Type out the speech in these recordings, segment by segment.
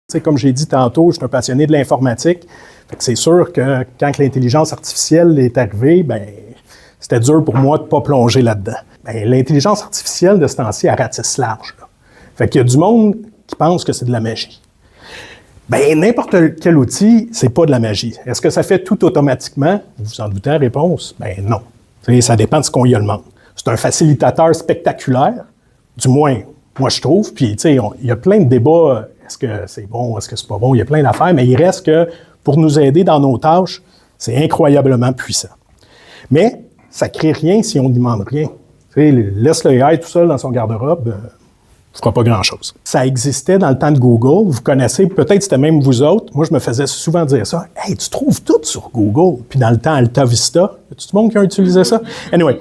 sais, comme j'ai dit tantôt, je suis un passionné de l'informatique. C'est sûr que quand l'intelligence artificielle est arrivée, ben, c'était dur pour moi de ne pas plonger là-dedans. Ben, l'intelligence artificielle de ce temps-ci, elle ratisse large. Là. Fait qu'il y a du monde qui pense que c'est de la magie. Ben, n'importe quel outil, c'est pas de la magie. Est-ce que ça fait tout automatiquement? Vous vous en doutez la réponse? Ben non. T'sais, ça dépend de ce qu'on y demande. C'est un facilitateur spectaculaire, du moins, moi je trouve. Puis, tu sais, il y a plein de débats. Est-ce que c'est bon? Est-ce que c'est pas bon? Il y a plein d'affaires, mais il reste que pour nous aider dans nos tâches, c'est incroyablement puissant. Mais ça ne crée rien si on ne demande rien. Tu sais, laisse le AI tout seul dans son garde-robe, ne fera pas grand-chose. Ça existait dans le temps de Google. Vous connaissez, peut-être c'était même vous autres. Moi, je me faisais souvent dire ça. « Hey, tu trouves tout sur Google. » Puis dans le temps, Alta Vista. Y a tout le monde qui a utilisé ça? Anyway,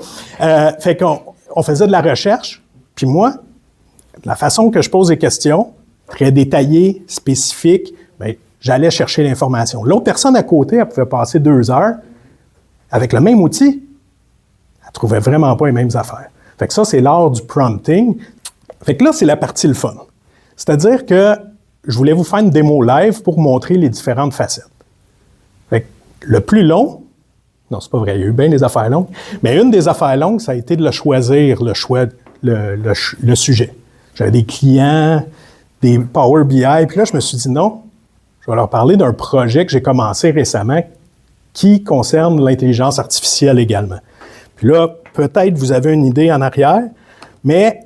fait qu'on faisait de la recherche. Puis moi, la façon que je pose des questions, très détaillées, spécifiques, bien, j'allais chercher l'information. L'autre personne à côté, elle pouvait passer 2 heures avec le même outil. Elle ne trouvait vraiment pas les mêmes affaires. Fait que ça, c'est l'art du prompting. Fait que là, c'est la partie le fun. C'est-à-dire que je voulais vous faire une démo live pour montrer les différentes facettes. Fait que le plus long, non, c'est pas vrai, il y a eu bien des affaires longues, mais une des affaires longues, ça a été de le choisir, le sujet. J'avais des clients, des Power BI, puis là, je me suis dit non, je vais leur parler d'un projet que j'ai commencé récemment qui concerne l'intelligence artificielle également. Puis là, peut-être vous avez une idée en arrière, mais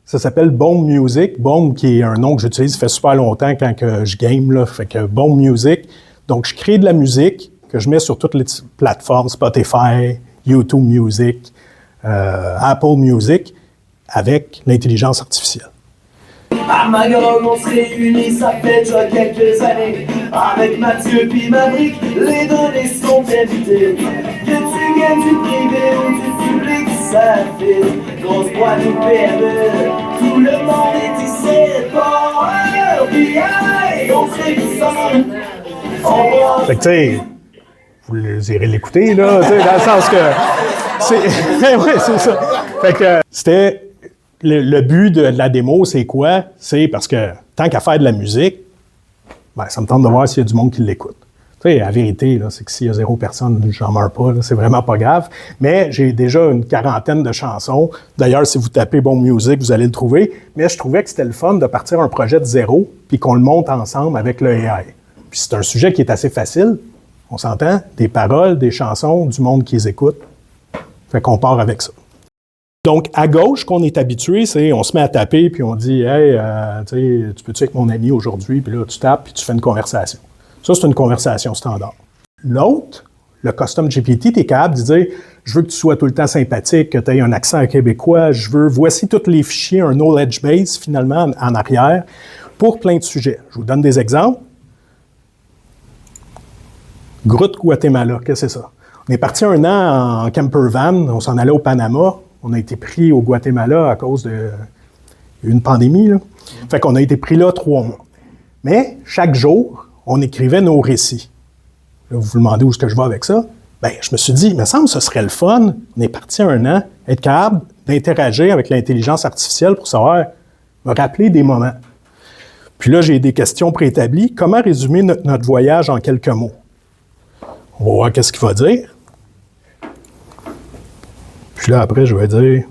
ça s'appelle Bomb Music. Bomb, qui est un nom que j'utilise, ça fait super longtemps quand que je game, là, fait que Bomb Music. Donc, je crée de la musique que je mets sur toutes les plateformes, Spotify, YouTube Music, Apple Music, avec l'intelligence artificielle. À Magog, on se réunit, ça fait déjà quelques années. Avec Mathieu puis Maverick, les données sont invitées. Que tu gagnes du privé ou du public, ça fait. Grosse boîte ou PME, tout le monde est ici. Power BI, on se réunit. Fait que tu sais, vous irez l'écouter, là, tu sais, dans le sens que... oui, c'est ça. Fait que c'était... Le but de la démo, c'est quoi? C'est parce que tant qu'à faire de la musique, ben, ça me tente de voir s'il y a du monde qui l'écoute. Tu sais, la vérité, là, c'est que s'il y a 0 personne, j'en meurs pas, là, c'est vraiment pas grave. Mais j'ai déjà une 40aine de chansons. D'ailleurs, si vous tapez Bomb Music, vous allez le trouver. Mais je trouvais que c'était le fun de partir un projet de zéro puis qu'on le monte ensemble avec le AI. Puis c'est un sujet qui est assez facile. On s'entend? Des paroles, des chansons, du monde qui les écoute. Fait qu'on part avec ça. Donc, à gauche, qu'on est habitué, c'est on se met à taper, puis on dit « Hey, tu peux-tu être mon ami aujourd'hui? » Puis là, tu tapes, puis tu fais une conversation. Ça, c'est une conversation standard. L'autre, le Custom GPT, tu es capable de dire « Je veux que tu sois tout le temps sympathique, que tu aies un accent québécois, voici tous les fichiers, un knowledge base, finalement, en arrière, pour plein de sujets. » Je vous donne des exemples. Grotte Guatemala, qu'est-ce que c'est ça? On est parti 1 an en camper van, on s'en allait au Panama. On a été pris au Guatemala à cause d'une pandémie. Là. Fait qu'on a été pris là 3 mois. Mais chaque jour, on écrivait nos récits. Là, vous vous demandez où est-ce que je vais avec ça? Bien, je me suis dit, il me semble que ce serait le fun, on est parti 1 an, être capable d'interagir avec l'intelligence artificielle pour savoir, me rappeler des moments. Puis là, j'ai des questions préétablies. Comment résumer notre voyage en quelques mots? On va voir qu'est-ce qu'il va dire. Puis là, après, je vais dire...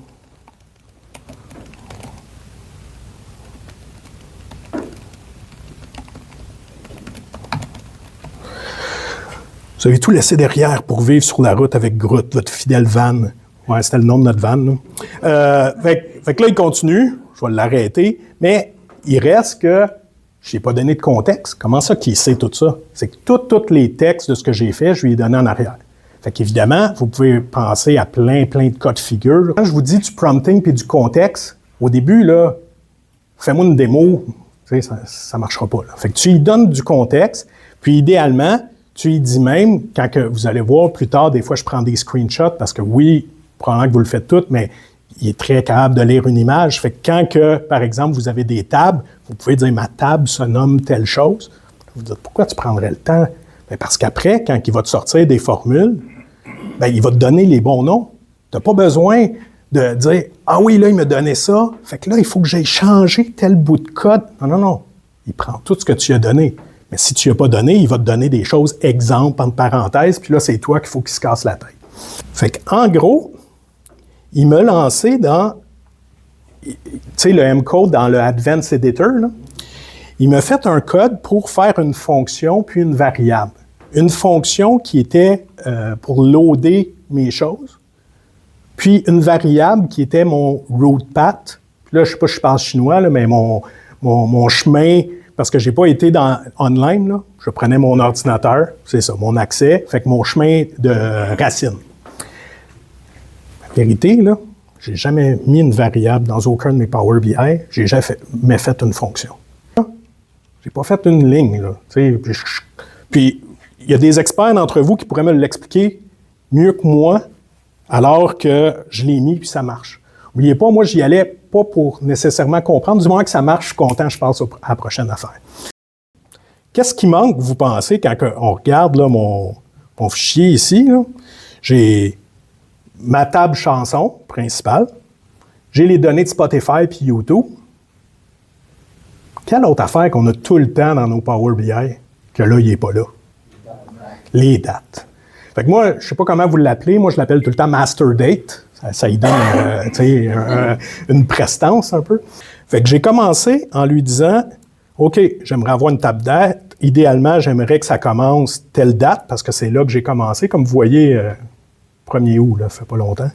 Vous avez tout laissé derrière pour vivre sur la route avec Groot, votre fidèle van. Ouais, c'était le nom de notre van. Là. Fait que là, il continue. Je vais l'arrêter. Mais il reste que je n'ai pas donné de contexte. Comment ça qu'il sait tout ça? C'est que tous les textes de ce que j'ai fait, je lui ai donné en arrière. Fait qu'évidemment, vous pouvez penser à plein de cas de figure. Quand je vous dis du prompting puis du contexte, au début, là, fais-moi une démo, tu sais, ça marchera pas. Là. Fait que tu lui donnes du contexte, puis idéalement, tu lui dis même, quand que vous allez voir plus tard, des fois, je prends des screenshots parce que oui, probablement que vous le faites tout, mais il est très capable de lire une image. Fait que quand que, par exemple, vous avez des tables, vous pouvez dire « ma table se nomme telle chose ». Vous dites « pourquoi tu prendrais le temps? » Bien, parce qu'après, quand il va te sortir des formules, bien, il va te donner les bons noms. Tu n'as pas besoin de dire « ah oui, là, il m'a donné ça, fait que là, il faut que j'aille changer tel bout de code. » Non. il prend tout ce que tu lui as donné. Mais si tu lui as pas donné, il va te donner des choses exemples, entre parenthèses, puis là, c'est toi qu'il faut qu'il se casse la tête. Fait qu'en gros, il m'a lancé dans, tu sais, le M-Code dans le Advanced Editor, là. Il m'a fait un code pour faire une fonction puis une variable. Une fonction qui était pour loader mes choses, puis une variable qui était mon route path. Puis là, je ne sais pas si je parle chinois, là, mais mon chemin, parce que je n'ai pas été online, là, je prenais mon ordinateur, c'est ça, mon accès, fait que mon chemin de racine. La vérité, là, je n'ai jamais mis une variable dans aucun de mes Power BI, j'ai jamais fait une fonction. J'ai pas fait une ligne, là. Puis, il y a des experts d'entre vous qui pourraient me l'expliquer mieux que moi, alors que je l'ai mis puis ça marche. N'oubliez pas, moi, j'y allais pas pour nécessairement comprendre. Du moment que ça marche, je suis content, je passe à la prochaine affaire. Qu'est-ce qui manque, vous pensez, quand on regarde là, mon fichier ici? Là? J'ai ma table chanson principale. J'ai les données de Spotify puis YouTube. Quelle autre affaire qu'on a tout le temps dans nos Power BI que là, il n'est pas là? Les dates. Fait que moi, je ne sais pas comment vous l'appelez, moi je l'appelle tout le temps Master Date. Ça y donne une prestance un peu. Fait que j'ai commencé en lui disant, OK, j'aimerais avoir une table date. Idéalement, j'aimerais que ça commence telle date, parce que c'est là que j'ai commencé. Comme vous voyez, 1er août, là, ça fait pas longtemps.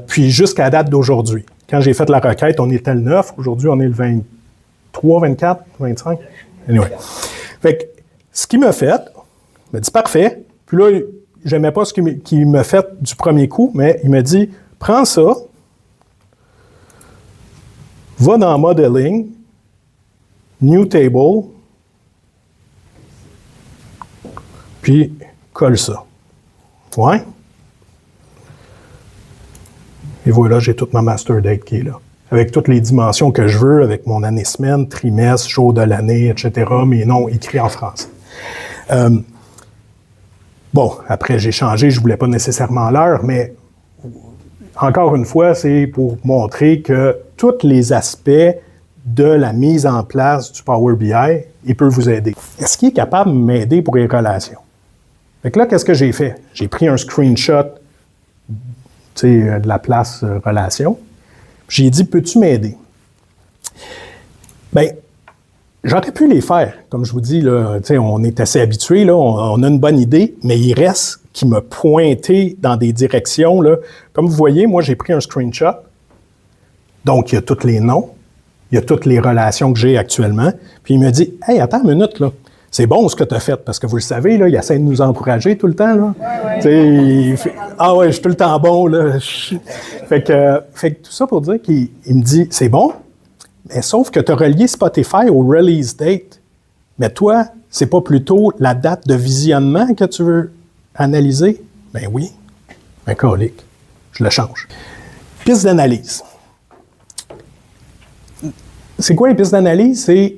Puis jusqu'à la date d'aujourd'hui. Quand j'ai fait la requête, on était le 9. Aujourd'hui, on est le 23, 24, 25. Anyway. Fait que ce qu'il m'a fait, il m'a dit parfait. Puis là, j'aimais pas ce qu'il m'a fait du premier coup, mais il m'a dit prends ça, va dans Modeling, New Table, puis colle ça. Ouais. Et voilà, j'ai toute ma master date qui est là. Avec toutes les dimensions que je veux, avec mon année-semaine, trimestre, jour de l'année, etc., mais non écrit en français. Bon, après, j'ai changé, je ne voulais pas nécessairement l'heure, mais encore une fois, c'est pour montrer que tous les aspects de la mise en place du Power BI, il peut vous aider. Est-ce qu'il est capable de m'aider pour les relations? Fait que là, qu'est-ce que j'ai fait? J'ai pris un screenshot de la place relations. J'ai dit, peux-tu m'aider? Bien, j'aurais pu les faire. Comme je vous dis, là, on est assez habitué, là, on a une bonne idée, mais il reste qui m'a pointé dans des directions. Là. Comme vous voyez, moi, j'ai pris un screenshot. Donc, il y a tous les noms, il y a toutes les relations que j'ai actuellement. Puis, il me dit, « Hey, attends une minute, là. C'est bon ce que tu as fait, parce que vous le savez, là, il essaie de nous encourager tout le temps. Là. Ouais. Ah ouais, je suis tout le temps bon. Là. Fait que tout ça pour dire qu'il me dit, c'est bon, mais sauf que tu as relié Spotify au release date. Mais toi, c'est pas plutôt la date de visionnement que tu veux analyser? Ben oui. Ben colique. Je le change. Piste d'analyse. C'est quoi les pistes d'analyse? C'est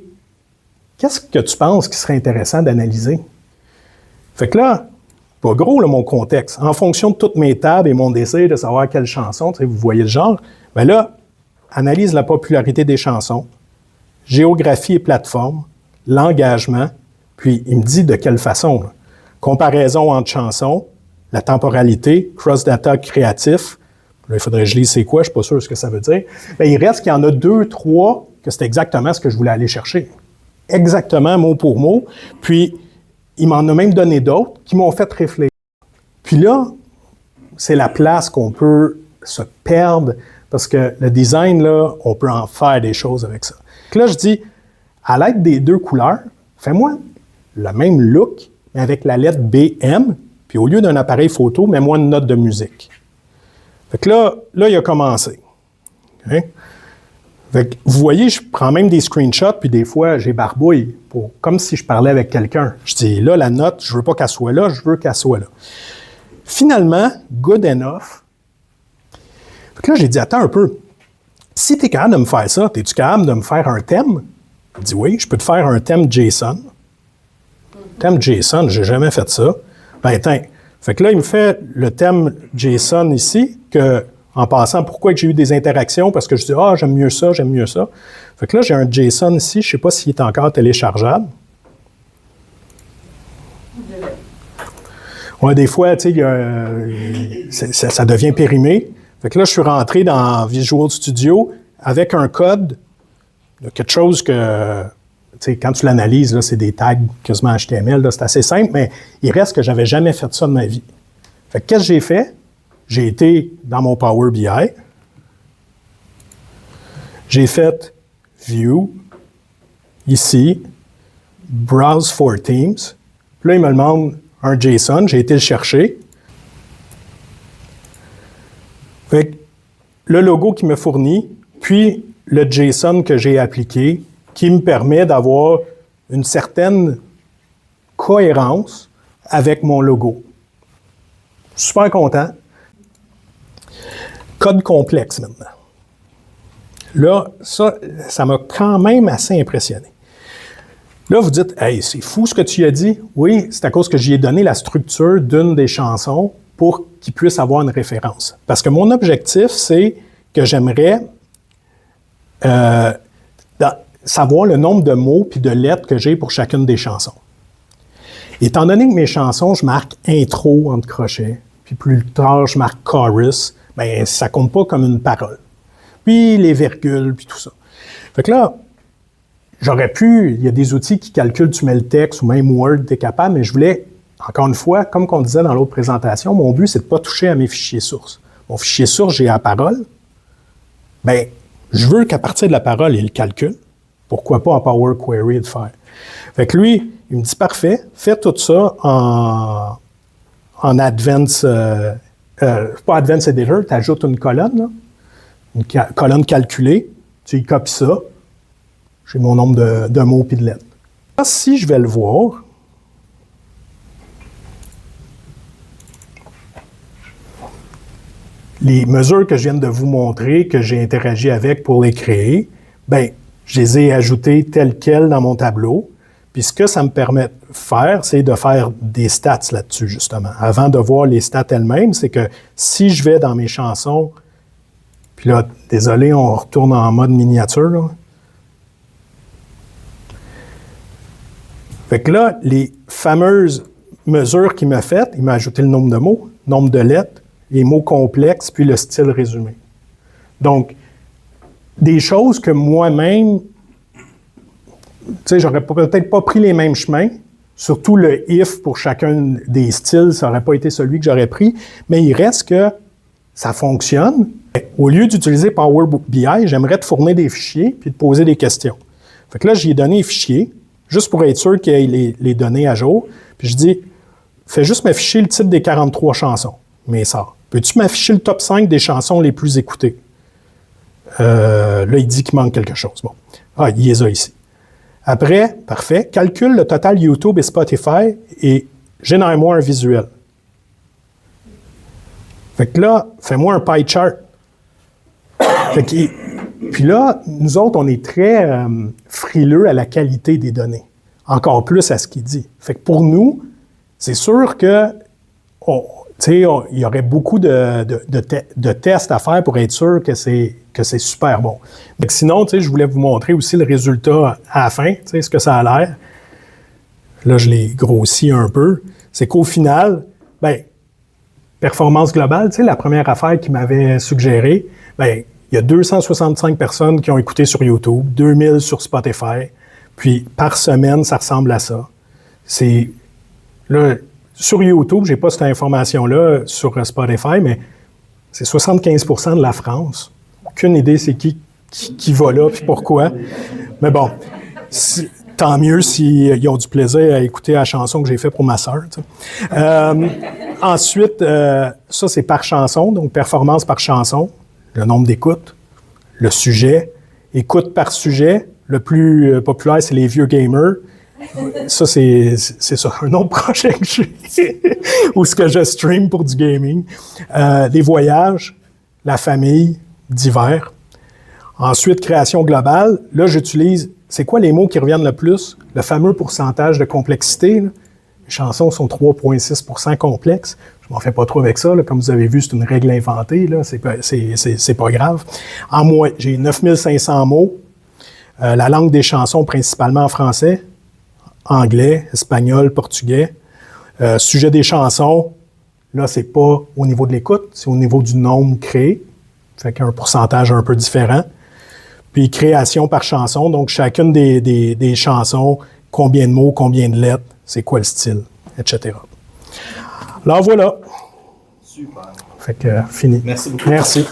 qu'est-ce que tu penses qui serait intéressant d'analyser? Fait que là, pas gros, là, mon contexte. En fonction de toutes mes tables et mon désir de savoir quelle chanson, vous voyez le genre, bien là, analyse la popularité des chansons, géographie et plateforme, l'engagement, puis il me dit de quelle façon. Là. Comparaison entre chansons, la temporalité, cross-data créatif. Là, il faudrait que je lise c'est quoi, je ne suis pas sûr de ce que ça veut dire. Bien, il reste qu'il y en a 2, 3 que c'est exactement ce que je voulais aller chercher. Exactement, mot pour mot. Puis, il m'en a même donné d'autres qui m'ont fait réfléchir. Puis là, c'est la place qu'on peut se perdre parce que le design, là, on peut en faire des choses avec ça. Donc là, je dis, à l'aide des 2 couleurs, fais-moi le même look, mais avec la lettre BM, puis au lieu d'un appareil photo, mets-moi une note de musique. Fait que là, il a commencé. Okay? Fait que vous voyez, je prends même des screenshots, puis des fois, j'ai barbouille, comme si je parlais avec quelqu'un. Je dis, là, la note, je veux pas qu'elle soit là, je veux qu'elle soit là. Finalement, good enough. Fait que là, j'ai dit, attends un peu. Si tu es capable de me faire ça, es-tu capable de me faire un thème? Il dit, oui, je peux te faire un thème JSON. Thème JSON, j'ai jamais fait ça. Ben, attends. Fait que là, il me fait le thème JSON ici, que En passant, pourquoi que j'ai eu des interactions? Parce que je dis, ah, j'aime mieux ça, j'aime mieux ça. Fait que là, j'ai un JSON ici, je ne sais pas s'il est encore téléchargeable. Ouais, des fois, tu sais, ça devient périmé. Fait que là, je suis rentré dans Visual Studio avec un code, quelque chose que, tu sais, quand tu l'analyses, là, c'est des tags quasiment HTML, là, c'est assez simple, mais il reste que je n'avais jamais fait ça de ma vie. Fait que qu'est-ce que j'ai fait? J'ai été dans mon Power BI, j'ai fait View, ici, Browse for Teams. Puis là, il me demande un JSON, j'ai été le chercher. Fait que le logo qui me fournit, puis le JSON que j'ai appliqué, qui me permet d'avoir une certaine cohérence avec mon logo. Super content. Code complexe maintenant. Là, ça m'a quand même assez impressionné. Là, vous dites, « Hey, c'est fou ce que tu as dit. » Oui, c'est à cause que j'y ai donné la structure d'une des chansons pour qu'il puisse avoir une référence. Parce que mon objectif, c'est que j'aimerais savoir le nombre de mots puis de lettres que j'ai pour chacune des chansons. Étant donné que mes chansons, je marque intro entre crochets, puis plus tard, je marque chorus, bien, ça compte pas comme une parole. Puis les virgules, puis tout ça. Fait que là, j'aurais pu, il y a des outils qui calculent, tu mets le texte ou même Word, tu es capable, mais je voulais, encore une fois, comme on disait dans l'autre présentation, mon but, c'est de ne pas toucher à mes fichiers sources. Mon fichier source, j'ai la parole. Bien, je veux qu'à partir de la parole, il le calcule. Pourquoi pas en Power Query le faire? Fait que lui, il me dit, parfait, fais tout ça en Advanced, pas Advanced Editor, tu ajoutes une colonne, là, une colonne calculée, tu y copies ça, j'ai mon nombre de mots et de lettres. Là, si je vais le voir, les mesures que je viens de vous montrer, que j'ai interagi avec pour les créer, bien, je les ai ajoutées telles quelles dans mon tableau. Puis ce que ça me permet de faire, c'est de faire des stats là-dessus, justement. Avant de voir les stats elles-mêmes, c'est que si je vais dans mes chansons, puis là, désolé, on retourne en mode miniature, là. Fait que là, les fameuses mesures qu'il m'a faites, il m'a ajouté le nombre de mots, nombre de lettres, les mots complexes, puis le style résumé. Donc, des choses que moi-même, tu sais, j'aurais peut-être pas pris les mêmes chemins, surtout le if pour chacun des styles, ça n'aurait pas été celui que j'aurais pris, mais il reste que ça fonctionne. Au lieu d'utiliser Power BI, j'aimerais te fournir des fichiers puis te poser des questions. Fait que là, j'y ai donné les fichiers, juste pour être sûr qu'il y ait les données à jour. Puis je dis, fais juste m'afficher le titre des 43 chansons, mais ça. Peux-tu m'afficher le top 5 des chansons les plus écoutées? Là, il dit qu'il manque quelque chose. Bon. Ah, il les a ici. Après, parfait, calcule le total YouTube et Spotify et génère-moi un visuel. Fait que là, fais-moi un pie chart. Fait que, puis là, nous autres, on est très frileux à la qualité des données. Encore plus à ce qu'il dit. Fait que pour nous, c'est sûr que il y aurait beaucoup de tests à faire pour être sûr que c'est super bon. Mais sinon, je voulais vous montrer aussi le résultat à la fin, ce que ça a l'air. Là, je l'ai grossi un peu. C'est qu'au final, bien, performance globale, la première affaire qu'il m'avait suggérée, bien, il y a 265 personnes qui ont écouté sur YouTube, 2000 sur Spotify, puis par semaine, ça ressemble à ça. C'est là, sur YouTube, je n'ai pas cette information-là sur Spotify, mais c'est 75% de la France. Aucune idée c'est qui va là et pourquoi. Mais bon, tant mieux s'ils ont du plaisir à écouter la chanson que j'ai faite pour ma sœur. Ensuite, ça c'est par chanson, donc performance par chanson, le nombre d'écoutes, le sujet, écoute par sujet. Le plus populaire, c'est les vieux gamers. Ça, c'est ça, un autre projet que j'ai, où ce que je stream pour du gaming. Les voyages, la famille, divers. Ensuite, création globale. Là, j'utilise, c'est quoi les mots qui reviennent le plus? Le fameux pourcentage de complexité. Là. Mes chansons sont 3,6% complexes. Je m'en fais pas trop avec ça. Là. Comme vous avez vu, c'est une règle inventée. Là. C'est pas grave. En moi, j'ai 9500 mots. La langue des chansons, principalement en français, anglais, espagnol, portugais. Sujet des chansons, là, c'est pas au niveau de l'écoute, c'est au niveau du nombre créé. Fait qu'un pourcentage un peu différent. Puis création par chanson, donc chacune des chansons, combien de mots, combien de lettres, c'est quoi le style, etc. Alors voilà. Super. Fait que fini. Merci beaucoup. Merci.